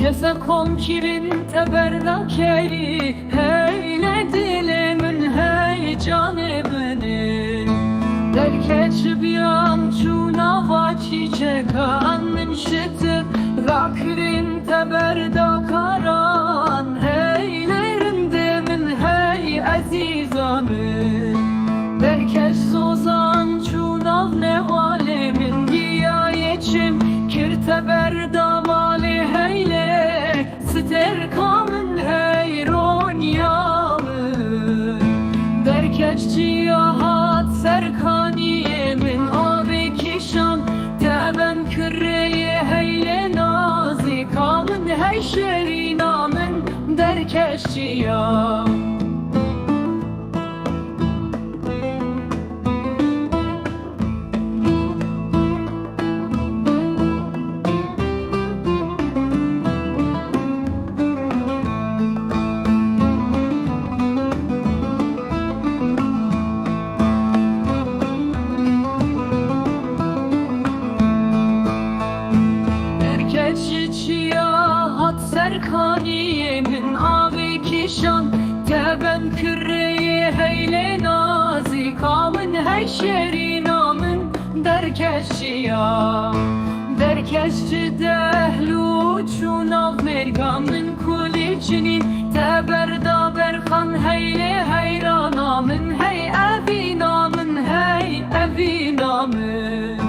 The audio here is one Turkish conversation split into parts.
Geze konkirin teberdakeri, heyle dilimin heyecanı beni. Derkeç biyan çuna va çiçek anın şıtı, Rakirin teberdakaran, heylerim demin hey azizamın. Derkeç sozan çunav nevalemin, giyayeçim kir teberdamali heyle, sterkamın heyronyamın. Derkeç ciyahat serkaniyemin, abi kişan teben kırreye heyle nazikamın, hey şerinamın derkeç ciyahat. Ciyahat serkaniyemin, abi kişan teben kürreyi heyle nazikamın, hey şerinamın derkeş ciyahat. Derkeşçi dehlu çunav mergamın, kulicinin teberda berkan heyle heyranamın, hey evinamın hey evinamın.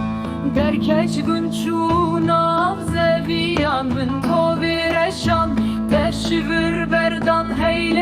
Derkeç gün çunav zeviyanın, tovireşan teşvir berdan heyle